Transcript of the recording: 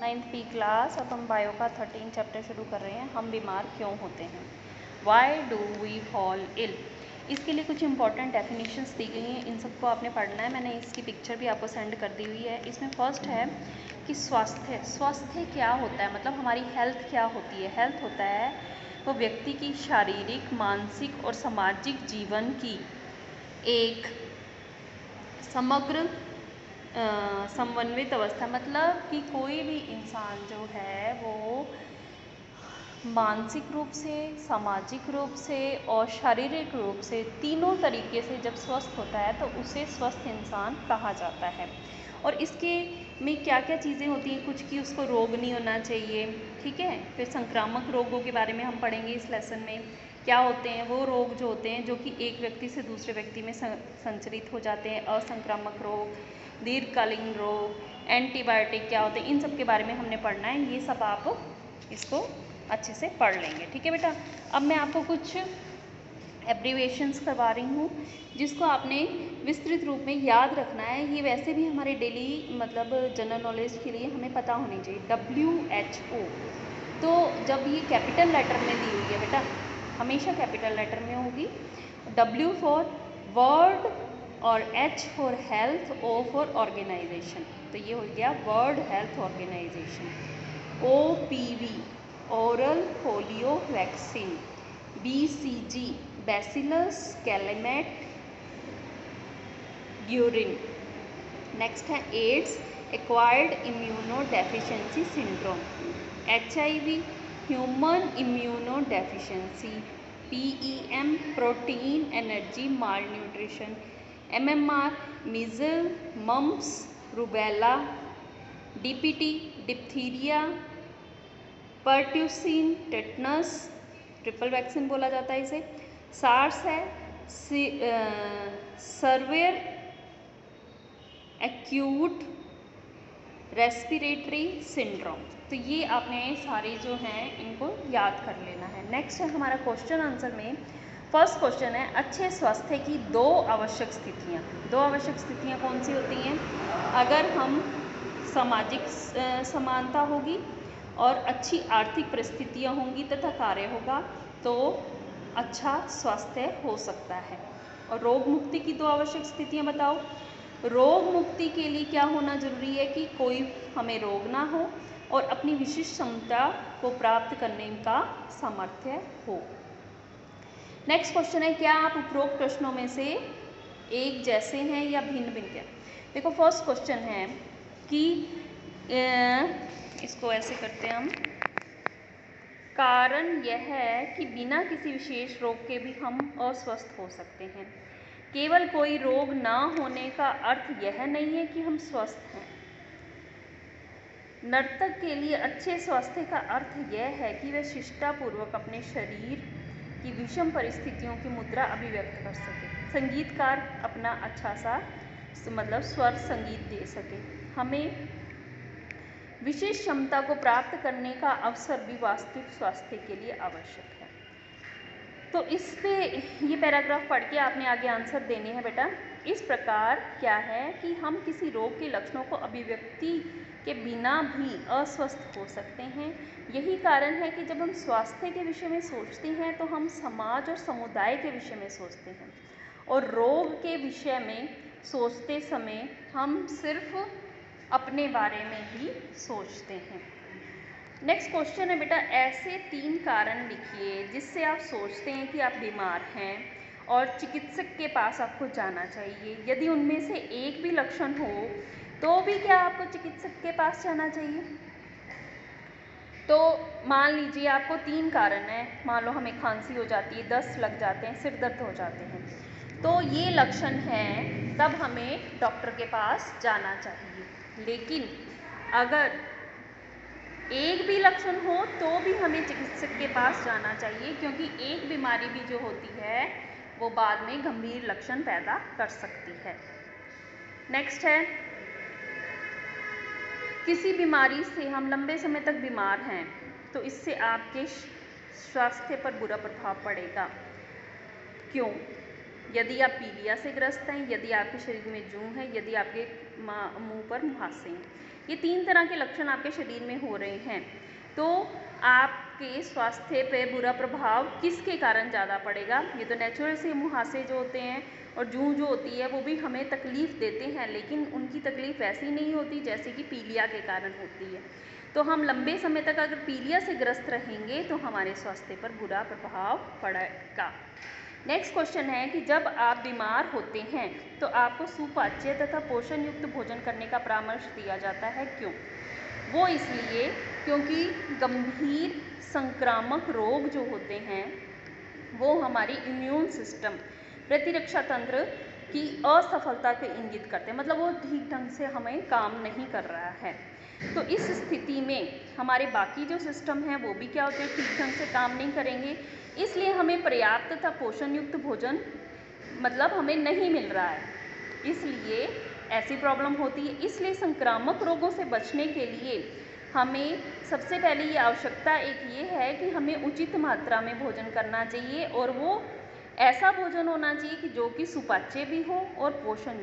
9th P class. अब हम bio का 13 चैप्टर शुरू कर रहे हैं। हम बीमार क्यों होते हैं, why do we fall ill. इसके लिए कुछ इंपॉर्टेंट डेफिनेशंस दी गई हैं, इन सबको आपने पढ़ना है। मैंने इसकी पिक्चर भी आपको सेंड कर दी हुई है। इसमें फर्स्ट है कि स्वास्थ्य क्या होता है, मतलब हमारी हेल्थ क्या होती है। हेल्थ होता है वो व्यक्ति की शारीरिक, मानसिक और सामाजिक जीवन की एक समग्र समन्वित अवस्था, मतलब कि कोई भी इंसान जो है वो मानसिक रूप से, सामाजिक रूप से और शारीरिक रूप से तीनों तरीके से जब स्वस्थ होता है तो उसे स्वस्थ इंसान कहा जाता है। और इसके में क्या क्या चीज़ें होती हैं, कुछ कि उसको रोग नहीं होना चाहिए, ठीक है। फिर संक्रामक रोगों के बारे में हम पढ़ेंगे इस लेसन में। क्या होते हैं वो रोग जो होते हैं जो कि एक व्यक्ति से दूसरे व्यक्ति में संचरित हो जाते हैं, असंक्रामक रोग, दीर्घकालीन रोग, एंटीबायोटिक क्या होते हैं, इन सब के बारे में हमने पढ़ना है। ये सब आप इसको अच्छे से पढ़ लेंगे, ठीक है बेटा। अब मैं आपको कुछ एब्रीवेशंस करवा रही हूँ जिसको आपने विस्तृत रूप में याद रखना है। ये वैसे भी हमारे डेली मतलब जनरल नॉलेज के लिए हमें पता होनी चाहिए। WHO, तो जब ये कैपिटल लेटर में दी हुई है बेटा, हमेशा कैपिटल लेटर में होगी। W फॉर वर्ल्ड और H for health, O for organisation. तो ये हो गया world health organisation. OPV oral polio vaccine. BCG bacillus Calmette Guerin. Next है AIDS acquired immunodeficiency syndrome. HIV human immunodeficiency. PEM protein energy malnutrition. MMR measles mumps rubella. DPT diphtheria pertussis tetanus, triple vaccine बोला जाता है इसे। SARS है surveyor acute respiratory syndrome. तो ये आपने सारे जो हैं इनको याद कर लेना है। नेक्स्ट है हमारा क्वेश्चन आंसर में। फर्स्ट क्वेश्चन है अच्छे स्वास्थ्य की दो आवश्यक स्थितियाँ। दो आवश्यक स्थितियाँ कौन सी होती हैं? अगर हम सामाजिक समानता होगी और अच्छी आर्थिक परिस्थितियाँ होंगी तथा कार्य होगा तो अच्छा स्वास्थ्य हो सकता है। और रोग मुक्ति की दो आवश्यक स्थितियाँ बताओ। रोग मुक्ति के लिए क्या होना जरूरी है कि कोई हमें रोग ना हो और अपनी विशिष्ट क्षमता को प्राप्त करने का सामर्थ्य हो। नेक्स्ट क्वेश्चन है क्या आप उपरोक्त प्रश्नों में से एक जैसे हैं या भिन्न भिन्न क्या? देखो फर्स्ट क्वेश्चन है कि इसको ऐसे करते हैं हम। कारण यह है कि बिना किसी विशेष रोग के भी हम अस्वस्थ हो सकते हैं। केवल कोई रोग ना होने का अर्थ यह नहीं है कि हम स्वस्थ हैं। नर्तक के लिए अच्छे स्वास्थ्य का अर्थ यह है कि वह शिष्टापूर्वक अपने शरीर की विषम परिस्थितियों की मुद्रा अभिव्यक्त कर सके। संगीतकार अपना अच्छा सा मतलब स्वर संगीत दे सके। हमें विशेष क्षमता को प्राप्त करने का अवसर भी वास्तविक स्वास्थ्य के लिए आवश्यक है। तो इस पे ये पैराग्राफ पढ़ के आपने आगे आंसर देने हैं बेटा। इस प्रकार क्या है कि हम किसी रोग के लक्षणों को अभिव्यक्ति के बिना भी अस्वस्थ हो सकते हैं। यही कारण है कि जब हम स्वास्थ्य के विषय में सोचते हैं तो हम समाज और समुदाय के विषय में सोचते हैं और रोग के विषय में सोचते समय हम सिर्फ अपने बारे में ही सोचते हैं। नेक्स्ट क्वेश्चन है बेटा ऐसे 3 कारण लिखिए जिससे आप सोचते हैं कि आप बीमार हैं और चिकित्सक के पास आपको जाना चाहिए। यदि उनमें से एक भी लक्षण हो तो भी क्या आपको चिकित्सक के पास जाना चाहिए? तो मान लीजिए आपको 3 कारण है, मान लो हमें खांसी हो जाती है, दस्त लग जाते हैं, सिर दर्द हो जाते हैं, तो ये लक्षण हैं, तब हमें डॉक्टर के पास जाना चाहिए। लेकिन अगर एक भी लक्षण हो तो भी हमें चिकित्सक के पास जाना चाहिए, क्योंकि एक बीमारी भी जो होती है वो बाद में गंभीर लक्षण पैदा कर सकती है। नेक्स्ट है किसी बीमारी से हम लंबे समय तक बीमार हैं तो इससे आपके स्वास्थ्य पर बुरा प्रभाव पड़ेगा। क्यों? यदि आप पीलिया से ग्रस्त हैं, यदि आपके शरीर में जूं है, यदि आपके मुंह पर मुहासे हैं। ये 3 तरह के लक्षण आपके शरीर में हो रहे हैं, तो आपके स्वास्थ्य पे बुरा प्रभाव किसके कारण ज़्यादा पड़ेगा? ये तो नेचुरल से मुहासे जो होते हैं और जूं जो होती है वो भी हमें तकलीफ़ देते हैं, लेकिन उनकी तकलीफ़ वैसी नहीं होती जैसे कि पीलिया के कारण होती है। तो हम लंबे समय तक अगर पीलिया से ग्रस्त रहेंगे तो हमारे स्वास्थ्य पर बुरा प्रभाव पड़ेगा। नेक्स्ट क्वेश्चन है कि जब आप बीमार होते हैं तो आपको सुपाच्य तथा पोषण युक्त भोजन करने का परामर्श दिया जाता है, क्यों? वो इसलिए क्योंकि गंभीर संक्रामक रोग जो होते हैं वो हमारी इम्यून सिस्टम, प्रतिरक्षा तंत्र की असफलता को इंगित करते हैं, मतलब वो ठीक ढंग से हमें काम नहीं कर रहा है। तो इस स्थिति में हमारे बाकी जो सिस्टम हैं वो भी क्या होते हैं, ठीक ढंग से काम नहीं करेंगे, इसलिए हमें पर्याप्त तथा पोषण युक्त भोजन मतलब हमें नहीं मिल रहा है, इसलिए ऐसी प्रॉब्लम होती है। इसलिए संक्रामक रोगों से बचने के लिए हमें सबसे पहले ये आवश्यकता एक ये है कि हमें उचित मात्रा में भोजन करना चाहिए और वो ऐसा भोजन होना चाहिए कि जो कि सुपाच्य भी हो और पोषण